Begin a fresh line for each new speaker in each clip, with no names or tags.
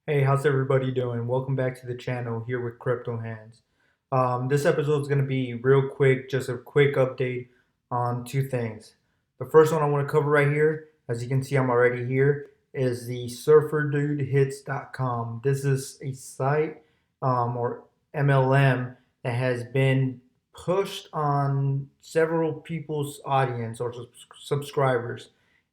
Hey, how's everybody doing? Welcome back to the channel here with Crypto Hands. This episode is going to be real quick, just a quick update on two things. The first one I want to cover right here, as you can see, I'm already here, is the surferdudehits.com. This is a site or MLM that has been pushed on several people's audience or subscribers.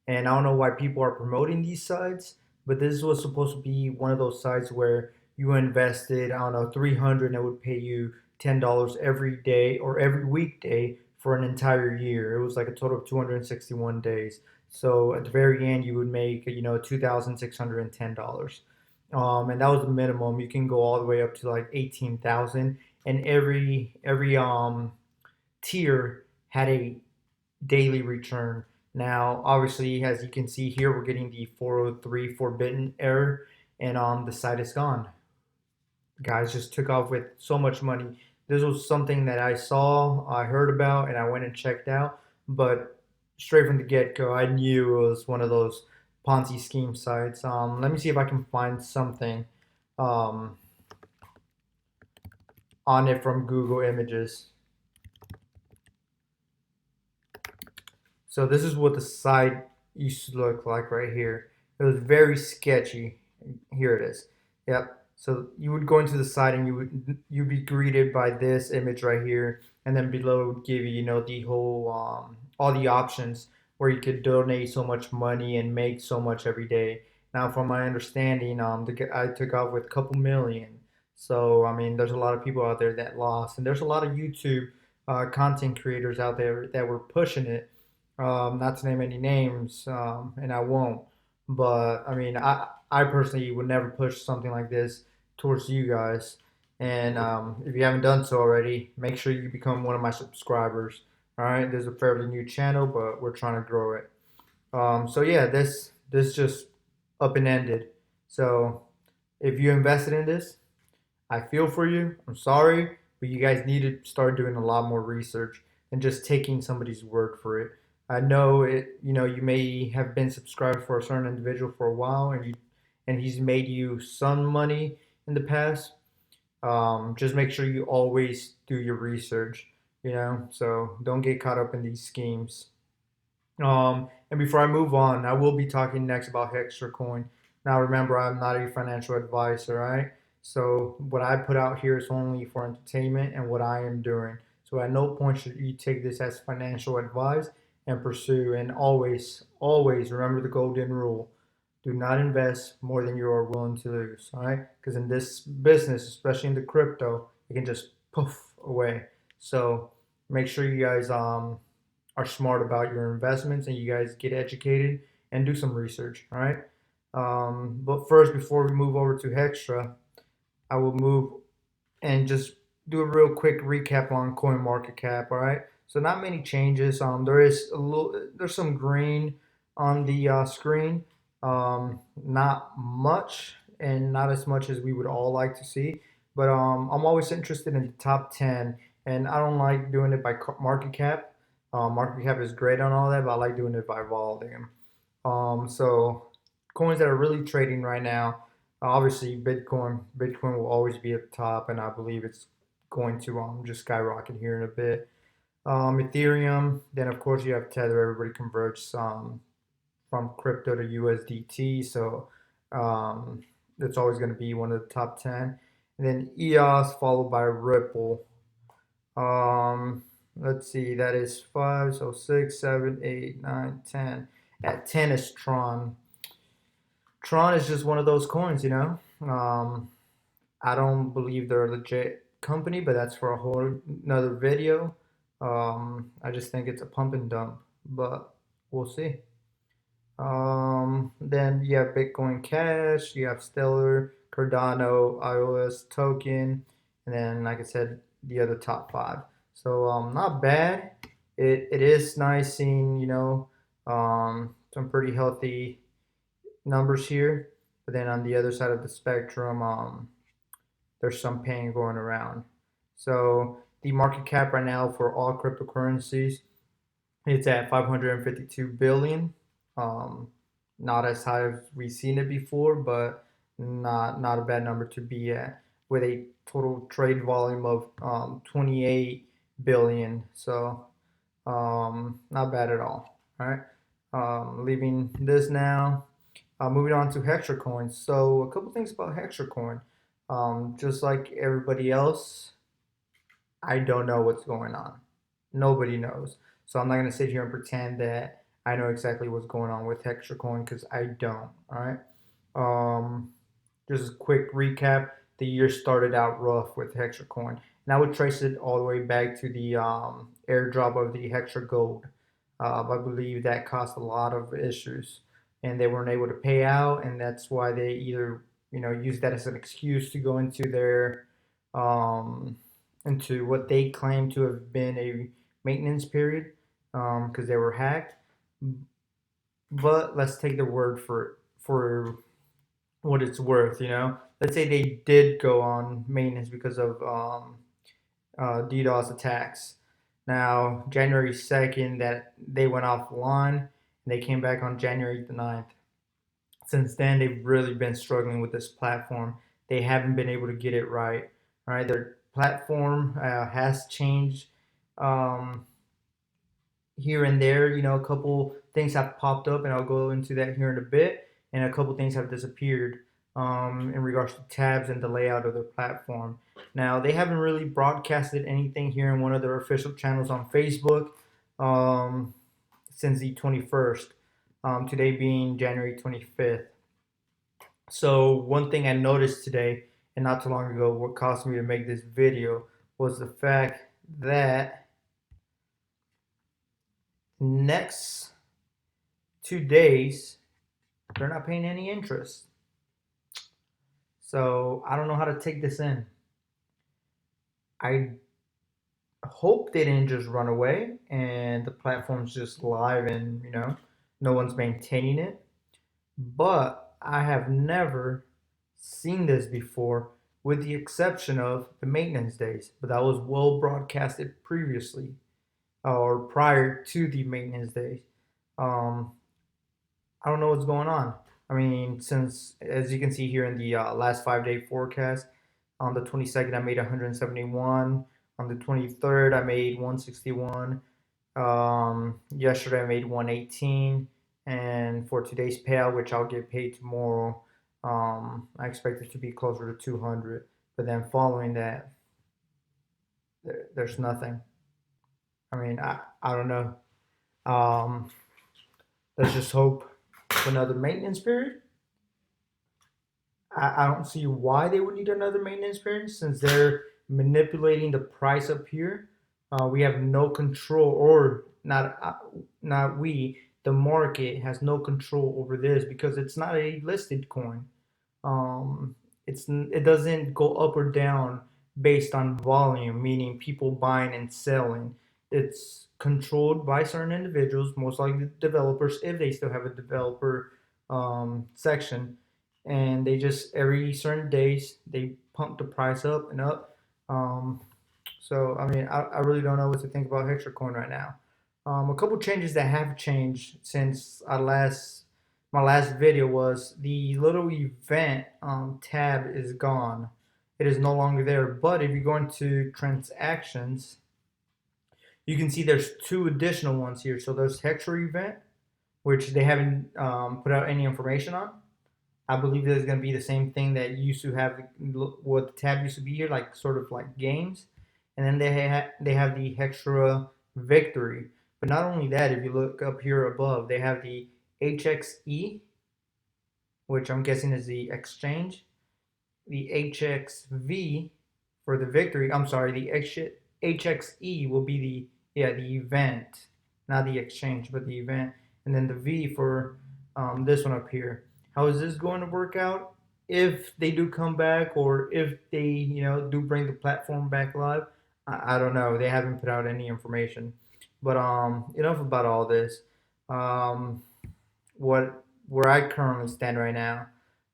And I don't know why people are promoting these sites, but this was supposed to be one of those sites where you invested, I don't know, 300 and it would pay you $10 every day or every weekday for an entire year. It was like a total of 261 days. So at the very end, you would make, $2,610. And that was the minimum. You can go all the way up to like 18,000, and every tier had a daily return. Now, obviously, as you can see here, we're getting the 403 forbidden error, and the site is gone. The guys just took off with so much money. This was something that I heard about, and I went and checked out. But straight from the get go, I knew it was one of those Ponzi scheme sites. Let me see if I can find something um, on it from Google Images. So this is what the site used to look like right here. It was very sketchy. Here it is. Yep. So you would go into the site and you'd be greeted by this image right here, and then below it would give you, the whole all the options where you could donate so much money and make so much every day. Now, from my understanding, I took off with a couple million. So I mean, there's a lot of people out there that lost, and there's a lot of YouTube content creators out there that were pushing it, not to name any names, and I won't. But I mean, I personally would never push something like this towards you guys. And if you haven't done so already, make sure you become one of my subscribers. All right, this is a fairly new channel, but we're trying to grow it. So yeah, this just up and ended. So if you invested in this, I feel for you. I'm sorry, but you guys need to start doing a lot more research than just taking somebody's word for it. I know it, you may have been subscribed for a certain individual for a while, and he's made you some money in the past. Just make sure you always do your research, so don't get caught up in these schemes. And before I move on, I will be talking next about Hextra Coin. Now, remember, I'm not a financial advisor, right? So, what I put out here is only for entertainment and what I am doing. So, at no point should you take this as financial advice and pursue. And always, always remember the golden rule: do not invest more than you are willing to lose, all right? Because in this business, especially in the crypto, it can just poof away. So, make sure you guys are smart about your investments and you guys get educated and do some research. All right. But first, before we move over to Hextra, I will move and just do a real quick recap on CoinMarketCap. All right. So not many changes. There's some green on the screen. Not much, and not as much as we would all like to see. But I'm always interested in the top 10, and I don't like doing it by market cap. Market cap is great on all that, but I like doing it by volume. So coins that are really trading right now, obviously Bitcoin. Bitcoin will always be at the top, and I believe it's going to just skyrocket here in a bit. Ethereum, then of course you have Tether. Everybody converts from crypto to USDT, so it's always going to be one of the top 10. And then EOS followed by Ripple. Um, let's see, that is five, so six, seven, eight, nine, 10. At 10 is Tron. Tron is just one of those coins, I don't believe they're a legit company, but that's for a whole another video. I just think it's a pump and dump, but we'll see. Then you have Bitcoin Cash, you have Stellar, Cardano, iOS Token, and then, like I said, the other top five. So not bad. It is nice seeing, some pretty healthy numbers here. But then on the other side of the spectrum, there's some pain going around. So the market cap right now for all cryptocurrencies, it's at 552 billion. Um, Not as high as we've seen it before, but not a bad number to be at with a total trade volume of 28 billion. So not bad at all. All right. Leaving this now. Moving on to Hextra Coin. So a couple things about Hextra Coin. Just like everybody else, I don't know what's going on. Nobody knows. So I'm not gonna sit here and pretend that I know exactly what's going on with Hextra Coin because I don't. All right. Um, just a quick recap. The year started out rough with Hextra Coin, and I would trace it all the way back to the airdrop of the Hextra Gold. I believe that caused a lot of issues, and they weren't able to pay out, and that's why they either used that as an excuse to go um, into what they claim to have been a maintenance period because they were hacked. But let's take the word for what it's worth. Let's say they did go on maintenance because of DDoS attacks. Now, January 2nd, that they went offline, and they came back on January the 9th. Since then, they've really been struggling with this platform. They haven't been able to get it right. All right, their platform has changed um, here and there. A couple things have popped up, and I'll go into that here in a bit. And a couple things have disappeared in regards to tabs and the layout of their platform. Now, they haven't really broadcasted anything here in one of their official channels on Facebook um, since the 21st, today being January 25th. So, one thing I noticed today and not too long ago, what caused me to make this video was the fact that next 2 days they're not paying any interest. So I don't know how to take this in. I hope they didn't just run away and the platform's just live and no one's maintaining it. But I have never seen this before, with the exception of the maintenance days. But that was well broadcasted previously or prior to the maintenance days. Um, I don't know what's going on. I mean, since as you can see here in the last 5 day forecast, on the 22nd I made 171. On the 23rd I made 161. Yesterday I made 118, and for today's payout, which I'll get paid tomorrow, I expect it to be closer to 200. But then following that, there's nothing. I mean, I don't know. Um, let's just hope for another maintenance period. I don't see why they would need another maintenance period since they're manipulating the price up here. We have no control, or not we. The market has no control over this because it's not a listed coin. Um, it doesn't go up or down based on volume, meaning people buying and selling. It's controlled by certain individuals, most likely developers, if they still have a developer section, and they just every certain days they pump the price up and up. Um, so I mean, I really don't know what to think about Hextra Coin right now. A couple changes that have changed since my last video was the little event tab is gone. It is no longer there. But if you go into transactions, you can see there's two additional ones here. So there's Hextra event, which they haven't put out any information on. I believe there's going to be the same thing that used to have what the tab used to be here, like sort of like games, and then they have the Hextra Victory. But not only that, if you look up here above, they have the HXE, which I'm guessing is the exchange, the HXV for the victory. I'm sorry, the HXE will be the event, not the exchange, but the event, and then the V for this one up here. How is this going to work out? If they do come back, or if they do bring the platform back live, I don't know. They haven't put out any information. But enough about all this. Um, what where I currently stand right now.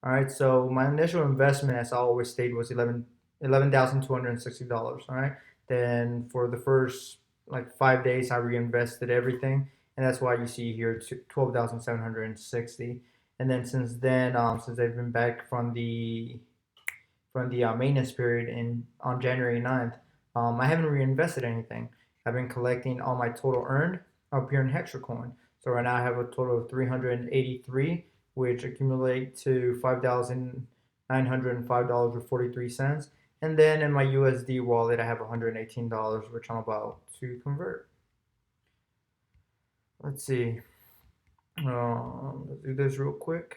All right, so my initial investment, as I always stated, was $11,260. All right, then for the first like 5 days, I reinvested everything, and that's why you see here 12,760. And then since then, since I've been back from the maintenance period in on January 9th, I haven't reinvested anything. I've been collecting all my total earned up here in Hextra Coin. So right now I have a total of 383, which accumulate to $5,905.43. And then in my USD wallet, I have $118, which I'm about to convert. Let's see. Let's do this real quick.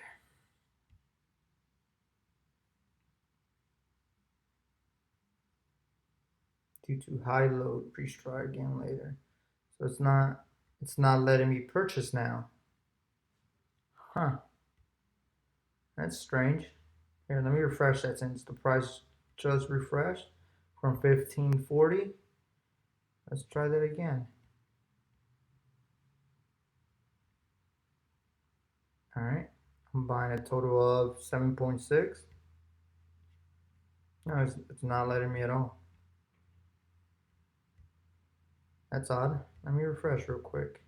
Due to high load, please try again later. So it's not letting me purchase now. Huh. That's strange. Here, let me refresh that since the price just refreshed from 1540. Let's try that again. All right. I'm buying a total of 7.6. No, it's not letting me at all. That's odd. Let me refresh real quick.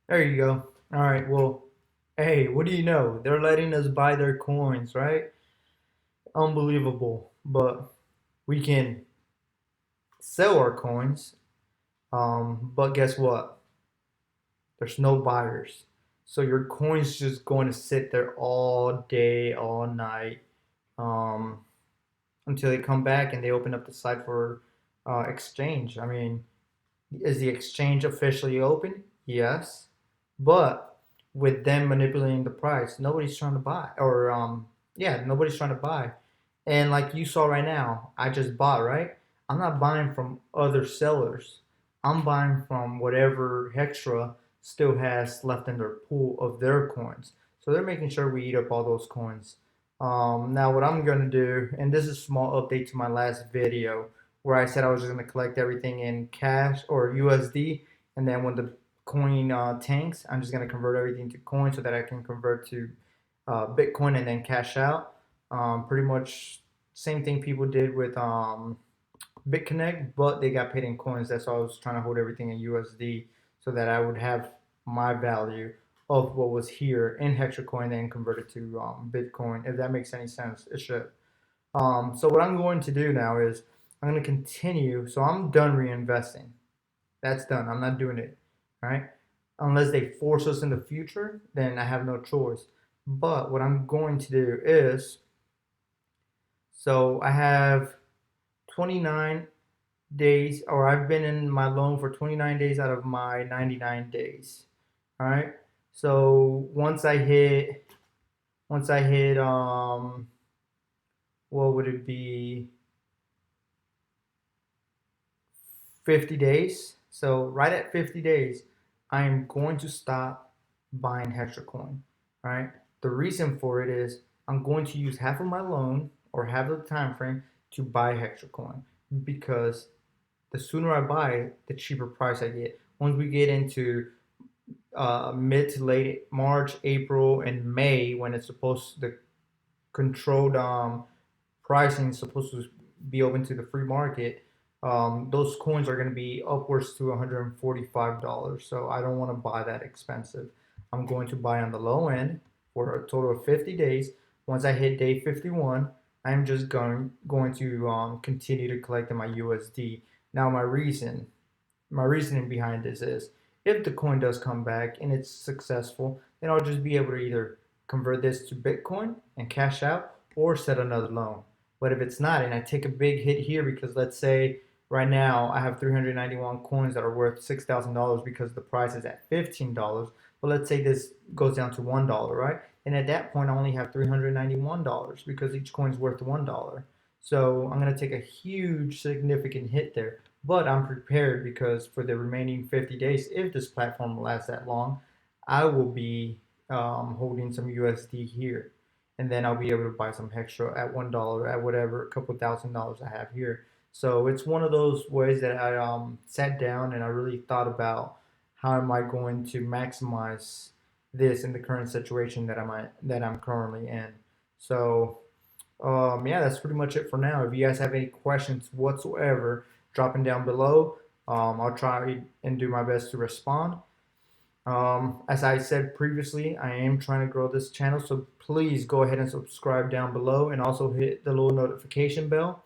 There you go. All right. Well, hey, what do you know? They're letting us buy their coins, right? Unbelievable. But we can sell our coins. But guess what? There's no buyers. So your coin's just going to sit there all day, all night, um, until they come back and they open up the site for exchange. I mean, is the exchange officially open? Yes. But with them manipulating the price, nobody's trying to buy. Or, yeah, nobody's trying to buy. And like you saw right now, I just bought, right? I'm not buying from other sellers. I'm buying from whatever Hextra still has left in their pool of their coins. So they're making sure we eat up all those coins. Now what I'm gonna do, and this is a small update to my last video where I said I was just gonna collect everything in cash or USD, and then when the coin tanks, I'm just gonna convert everything to coin so that I can convert to Bitcoin and then cash out. Pretty much same thing people did with BitConnect, but they got paid in coins. That's why I was trying to hold everything in USD so that I would have my value of what was here in Hextra Coin and convert it to Bitcoin. If that makes any sense, it should. So what I'm going to do now is I'm going to continue. So I'm done reinvesting. That's done. I'm not doing it. All right. Unless they force us in the future, then I have no choice. But what I'm going to do is, so I have 29 days, or I've been in my loan for 29 days out of my 99 days. All right. So once I hit, what would it be? 50 days. So right at 50 days, I am going to stop buying Hextra Coin. Right. The reason for it is I'm going to use half of my loan or half of the time frame to buy Hextra Coin because the sooner I buy it, the cheaper price I get. Once we get into mid to late March, April, and May, when it's supposed the controlled pricing is supposed to be open to the free market, those coins are going to be upwards to $145. So I don't want to buy that expensive. I'm going to buy on the low end for a total of 50 days. Once I hit day 51, I'm just going to continue to collect in my USD. Now my reasoning behind this is if the coin does come back and it's successful, then I'll just be able to either convert this to Bitcoin and cash out or set another loan. But if it's not, and I take a big hit here because let's say right now I have 391 coins that are worth $6,000 because the price is at $15. But let's say this goes down to $1, right? And at that point, I only have $391 because each coin is worth $1. So I'm going to take a huge, significant hit there. But I'm prepared because for the remaining 50 days, if this platform lasts that long, I will be holding some USD here. And then I'll be able to buy some Hextra at $1, at whatever, a couple $1,000 I have here. So it's one of those ways that I sat down and I really thought about how am I going to maximize this in the current situation that I'm currently in. So Yeah, that's pretty much it for now. If you guys have any questions whatsoever, drop them down below. I'll try and do my best to respond. As I said previously, I am trying to grow this channel, so please go ahead and subscribe down below and also hit the little notification bell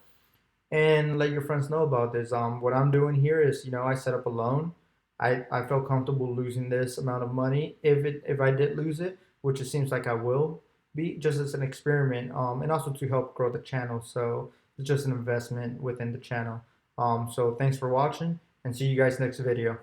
and let your friends know about this. What I'm doing here is, I set up a loan. I felt comfortable losing this amount of money if I did lose it, which it seems like I will be, just as an experiment, and also to help grow the channel. So it's just an investment within the channel. So thanks for watching, and see you guys next video.